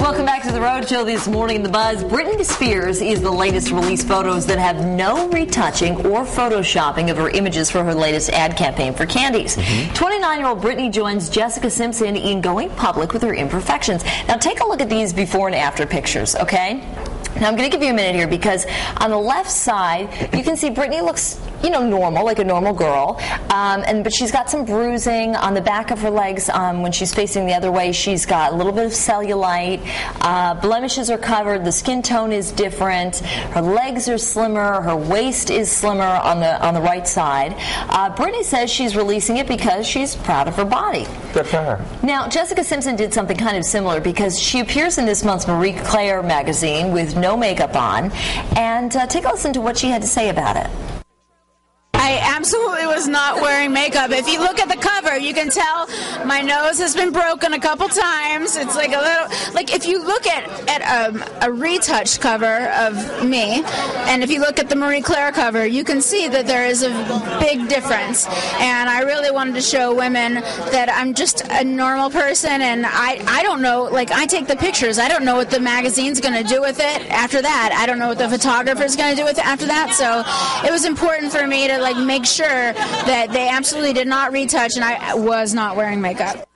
Welcome back to the Road Show this morning in the Buzz. Britney Spears is the latest to release photos that have no retouching or photoshopping of her images for her latest ad campaign for Candies. 29-year-old Britney joins Jessica Simpson in going public with her imperfections. Now take a look at these before and after pictures, okay? Now I'm going to give you a minute here because on the left side you can see Britney looks, you know, normal, like a normal girl, but she's got some bruising on the back of her legs. When she's facing the other way, she's got a little bit of cellulite. Blemishes are covered. The skin tone is different. Her legs are slimmer. Her waist is slimmer on the right side. Britney says she's releasing it because she's proud of her body. Good for her. Now Jessica Simpson did something kind of similar because she appears in this month's Marie Claire magazine with no makeup on, and take a listen to what she had to say about it. I absolutely was not wearing makeup. If you look at the cover, you can tell my nose has been broken a couple times. It's like a little, like if you look at a retouched cover of me, and if you look at the Marie Claire cover, you can see that there is a big difference. And I really wanted to show women that I'm just a normal person, and I don't know, like I take the pictures. I don't know what the magazine's going to do with it after that. I don't know what the photographer's going to do with it after that. So it was important for me to like make sure that they absolutely did not retouch, and I was not wearing makeup.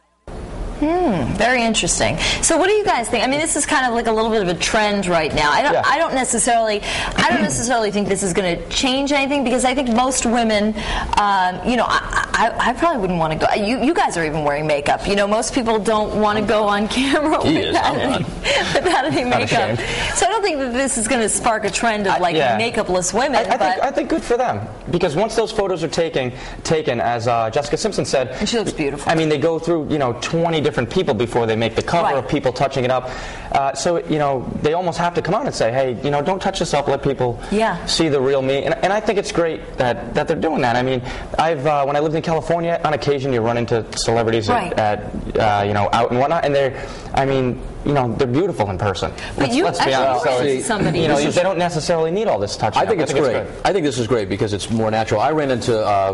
Very interesting. So what do you guys think? I mean, this is kind of like a little bit of a trend right now. I don't necessarily think this is going to change anything, because I think most women, you know, I probably wouldn't want to go. You guys are even wearing makeup. You know, most people don't want to go on camera without any makeup. So I don't think that this is going to spark a trend of like makeupless women. I think good for them, because once those photos are taken, as Jessica Simpson said, and she looks beautiful. I mean, they go through 20 different people before they make the cover, of people touching it up. So they almost have to come out and say, hey, don't touch this up. Let people see the real me. And I think it's great that they're doing that. I mean, when I lived in California, on occasion you run into celebrities at out and whatnot, and they're beautiful in person. But let's be honest. Somebody they don't necessarily need all this touching. I think it's great. I think this is great because it's more natural. I ran into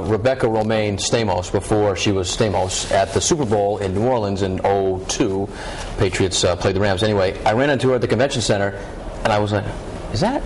Rebecca Romijn Stamos before she was Stamos at the Super Bowl in New Orleans in 2002. Patriots played the Rams. Anyway, I ran into her at the convention center, and I was like, is that?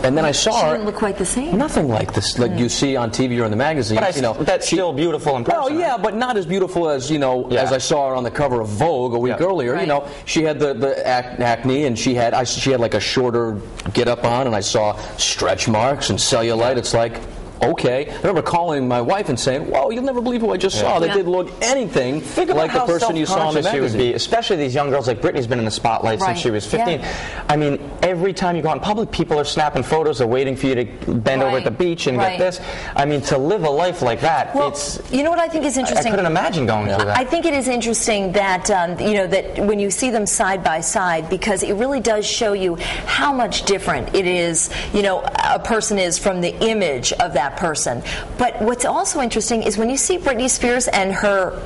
And then I saw her. She didn't look quite the same. Nothing like this, like you see on TV or in the magazines. But that's still beautiful in person. Oh yeah, but not as beautiful as as I saw her on the cover of Vogue a week earlier. Right. She had the acne, and she had like a shorter get up on, and I saw stretch marks and cellulite. It's like, okay. I remember calling my wife and saying, "Whoa, you'll never believe who I just saw. They didn't look anything like the person you saw in the magazine." Would be, especially these young girls like Britney's been in the spotlight since she was 15. I mean, every time you go out in public, people are snapping photos. They're waiting for you to bend over at the beach and get this. I mean, to live a life like that, it's. You know what I think is interesting? I couldn't imagine going through that. I think it is interesting that that when you see them side by side, because it really does show you how much different it is. A person is from the image of that person. But what's also interesting is when you see Britney Spears and her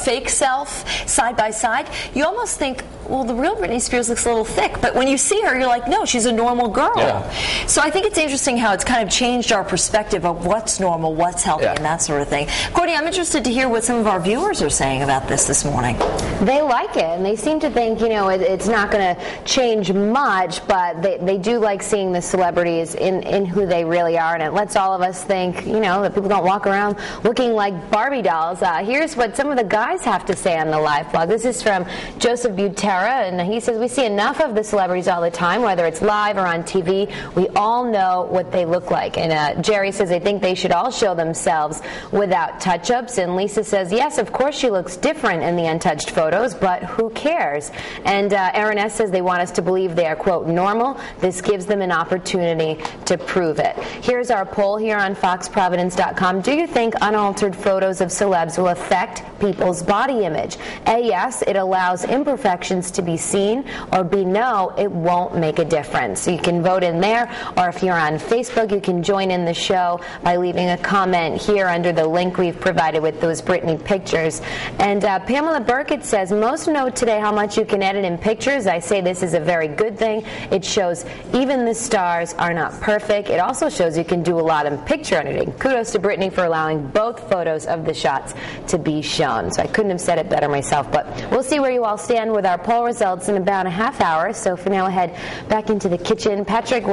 fake self side by side, you almost think, well, the real Britney Spears looks a little thick. But when you see her, you're like, no, she's a normal girl. Yeah. So I think it's interesting how it's kind of changed our perspective of what's normal, what's healthy, and that sort of thing. Courtney, I'm interested to hear what some of our viewers are saying about this morning. They like it, and they seem to think, it's not going to change much, but they do like seeing the celebrities in who they really are, and it lets all of us think, that people don't walk around looking like Barbie dolls. Here's what some of the guys have to say on the live blog. This is from Joseph Butera, and he says, we see enough of the celebrities all the time, whether it's live or on TV. We all know what they look like. And Jerry says they think they should all show themselves without touch-ups. And Lisa says, yes, of course she looks different in the untouched photos, but who cares? And Aaron S. says they want us to believe they are, quote, normal. This gives them an opportunity to prove it. Here's our poll here on FoxProvidence.com. Do you think unaltered photos of celebs will affect people's body image? A, yes, it allows imperfections to be seen, or B, no, it won't make a difference. So you can vote in there, or if you're on Facebook, you can join in the show by leaving a comment here under the link we've provided with those Britney pictures. And Pamela Burkett says, most know today how much you can edit in pictures. I say this is a very good thing. It shows even the stars are not perfect. It also shows you can do a lot in picture editing. Kudos to Britney for allowing both photos of the shots to be shown. So I couldn't have said it better myself, but we'll see where you all stand with our poll results in about a half hour. So for now, head back into the kitchen. Patrick,